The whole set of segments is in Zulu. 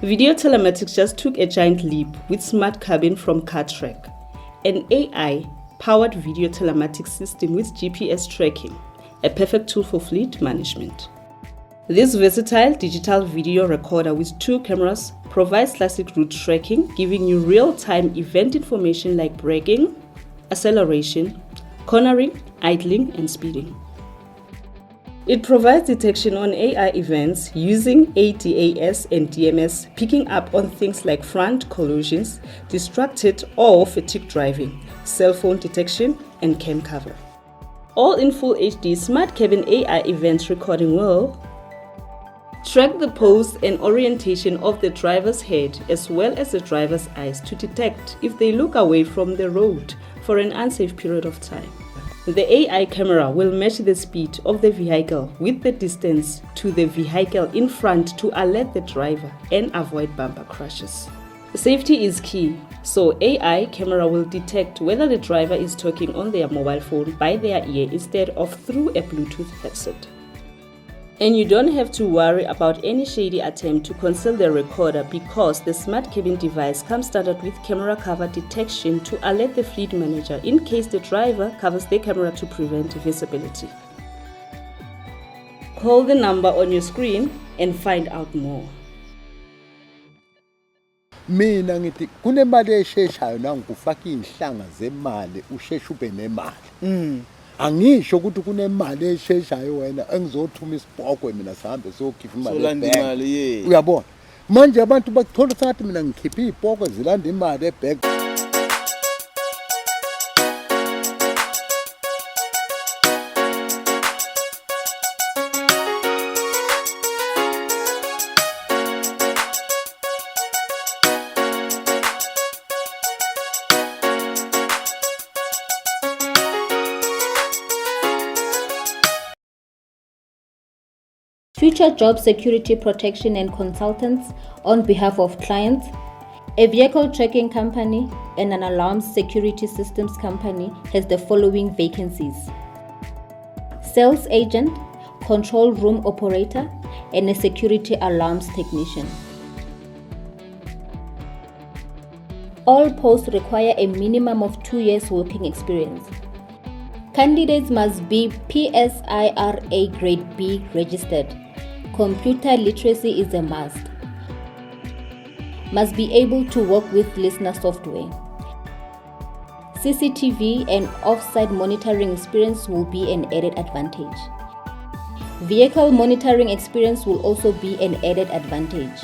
Video telematics just took a giant leap with smart cabin from CarTrack, an AI-powered video telematics system with GPS tracking, a perfect tool for fleet management. This versatile digital video recorder with 2 cameras provides classic route tracking, giving you real-time event information like braking, acceleration, cornering, idling, and speeding. It provides detection on AI events using ADAS and DMS, picking up on things like front collisions, distracted or fatigue driving, cell phone detection, and cam cover. All in full HD smart cabin AI events recording will track the pose and orientation of the driver's head as well as the driver's eyes to detect if they look away from the road for an unsafe period of time. The AI camera will match the speed of the vehicle with the distance to the vehicle in front to alert the driver and avoid bumper crashes. Safety is key, so AI camera will detect whether the driver is talking on their mobile phone by their ear instead of through a Bluetooth headset. And you don't have to worry about any shady attempt to conceal the recorder because the smart cabin device comes standard with camera cover detection to alert the fleet manager in case the driver covers the camera to prevent visibility. Call the number on your screen and find out more. Mina ngithi kunemali esheshayo nangikufaka inhlanga zemali usheshe ube nemali. Angisho ukuthi kunemali esheshayo wena engizothuma isibhokwe mina sihambe sokhipha imali. Solanda imali ye. Uyabona? Manje abantu bakuthola ukuthi mina ngikhipha izibhokwe zilanda imali ebank. Future job security protection and consultants on behalf of clients, a vehicle tracking company, and an alarm security systems company has the following vacancies: sales agent, control room operator, and a security alarms technician. All posts require a minimum of 2 years working experience. Candidates must be PSIRA Grade B registered. Computer literacy is a must. Must be able to work with listener software. CCTV and off-site monitoring experience will be an added advantage. Vehicle monitoring experience will also be an added advantage.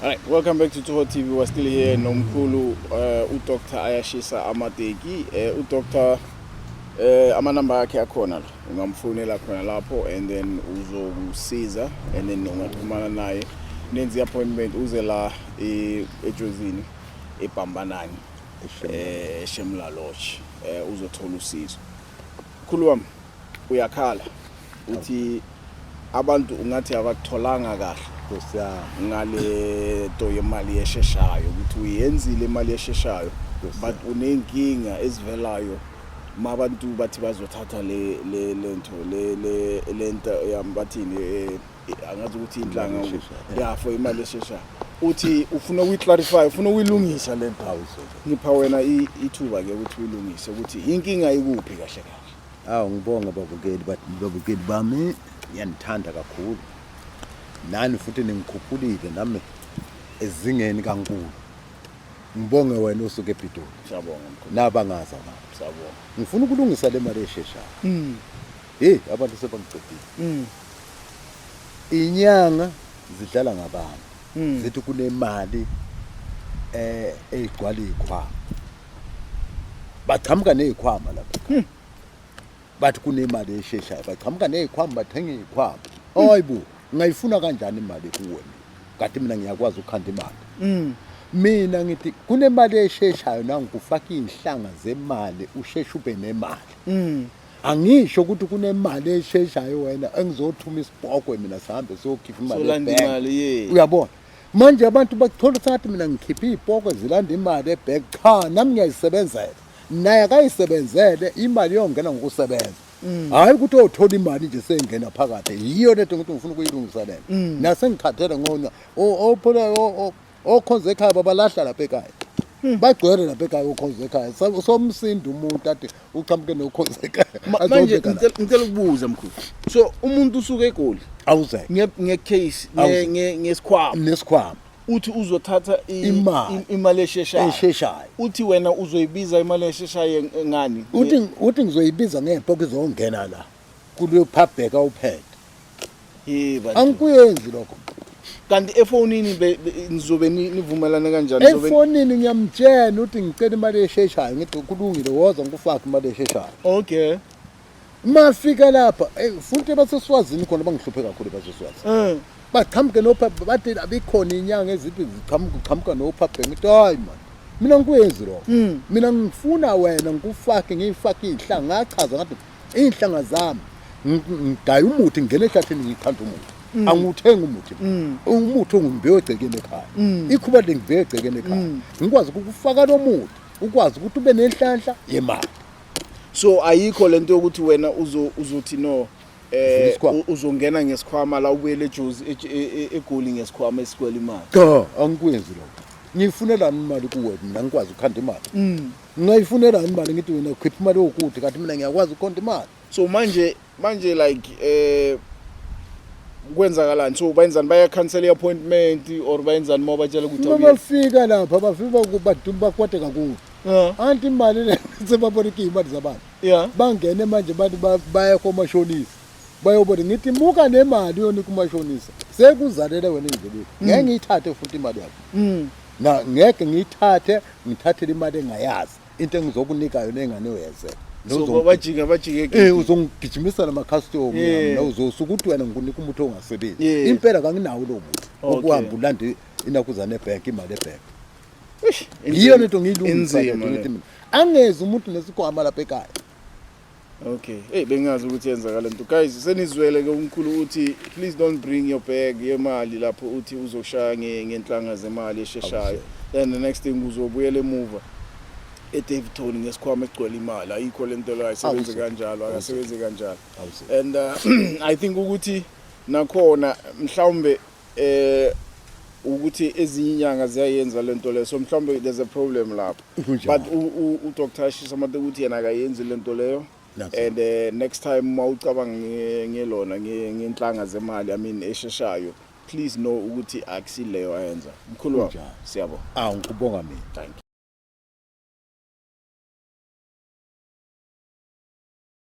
Alright, welcome back to Toho TV. We're still here nomkhulu uDr Ayashisa Amateki. uDr amanamba akhe akhona la. Ungamfonela khona lapho and then uzokusiza and then ungaxhumana naye. Nenze appointment uze la ejozini eBhambanani eShemla Lodge uzothola usizo. Khulu wami uyakhala uthi abantu ungathi abakutholanga kahle ngale to yemali Esheshayo ukuthi uyenzile imali Esheshayo but unenkinga ezivelayo mabantu bathi bazothatha le lento yambathini angazi ukuthi inhlanga ya for imali Esheshayo uthi ufuna ukuyiclarify ufuna ukuyilungisa le nto ngipha wena ithuba ke ukuthi uyilungise ukuthi inkinga ikuphi kahle kahle. Ngibonga babukeli bami yanithanda kakhulu. Nani futhi ningikhuphulile nami ezingeni kankulu. Ngibonge wena osuke ePitoli. Siyabonga mkhulu. Nabangaza abantu. Siyabonga. Ngifuna ukulungisa le mali Esheshayo. Abantu sebangicedile. Inyanga zidlala ngabantu. Zithi kunemali eyigcwala izikhwama. Baqhamuka nezikhwama lapha. Bathi kunemali Esheshayo. Baqhamuka nezikhwama bathenga izikhwama. Hayibo, ngayifuna kanjani imali kuwe? kade mina ngiyakwazi ukukhanda imali mina ngithi kunemali esheshayo nangikufaka inhlanga zemali usheshe ube nemali angisho ukuthi kunemali esheshayo wena engizothuma isibhokwe mina sihambe siyokhipha imali imali uyabona manje abantu bakuthola ukuthi mina ngikhipha izibhokwe zilanda imali ebank cha nami ngiyayisebenzela naye akayisebenzele imali yongena ngokusebenza hayi ukuthi othola imali nje sengena phakathi yiyo lento ukuthi ngifuna ukuyilungisa lena nasengikhathele ngona ophola okhonza ekhaya babalahla lapha ekhaya bagcwele lapha ekhaya okhonza ekhaya somsindo umuntu ade uqhamuke nokhonza ekhaya manje ngicela ukubuza mkhulu so umuntu usuke eGoli awuze ngecase ngesikhwama uthi uzothatha imali esheshayo uthi wena uzoyibiza imali esheshayo ngani uthi ngizoyibiza ngebhoko izongena la kulo phabheka uphethe angikuyenzi lokho kanti efonini nizobe nivumelane kanjani efonini ngiyamtshela uthi ngicela imali esheshayo ngithi kulungile woza ngikufaka imali esheshayo okay mafika lapha futhi baseswazini khona bangihluphe kakhulu baseswazi baqhamuke nophaphe bathi abikhona inyanga eziphi ziqhamuka nophaphe ngithi hayi man mina ngikuyenzi lo mina ngifuna wena ngikufake ngiyifake inhlanga ngachaza ngathi inhlanga zami ngidaya umuthi ngene ehlathini ngikhanda umuthi anguthenga umuthi ongimbewe egcekeni ekhaya ikhuba lengibhewe egcekeni ekhaya ngikwazi ukufaka lo muthi ukwazi ukuthi ube nenhlanhla yemali so ayikho lento yokuthi wena uzothi no uzongena ngesikhwama la ubuyele eJozi eGoli ngesikhwama esikwela imali cha angikwenzi lokho ngiyifunelani imali kuwe mina ngikwazi ukukhanda imali ngayifunelani imali ngithi wena ukhipha imali okude kanti mina ngiyakwazi ukukhanda imali so manje like kwenzakalani so bayenzani baya cancel appointment or bayenzani uma batshela ukuthi bafika lapha bafika kubadumba bakwate kakhulu anti imali le sebaboleka imali zabantu bangene manje bathi baya komashonisa bayobona ngithi muka nemali yona kumashonisa sekuzalela wena endleleni ngeke ngiyithathe futhi imali yakho na ngeke ngithathe imali engayazi into engizokunika yona engane uyezela so bajike uzongigijimisa nama customer mina uzosuka ukuthi wena ngikunika umuthi ongasebenzi impela kanginawo lo muthi okuhamba ulande inakuzana ebank imali ebank yiyo lento ngiyilungisa ngithi mina angeze umuntu nesikhwama lapha ekhaya okay bengazi ukuthi yenzakala lento guys senizwele ke umkhulu uthi please don't bring your bag yemali lapho uthi uzoshaya ngenhlanga zemali esheshayo then the next thing uzobuyela emuva eDaveyton ngesikhwama egcwele imali ayikho lento la isebenze kanjalo akasebenze kanjalo and I think ukuthi nakhona mhlawumbe ukuthi ezinye inyanga ziyayenza lento leyo so mhlawumbe there's a problem lapho but uDr Ayashisa Amateki uthi yena akayenzi lento leyo and next time mawucabanga ngelona ngenhlanga zemali I mean esheshayo please know ukuthi akusileyo ayenza mkhulu wami siyabonga ngikubonga mina thank you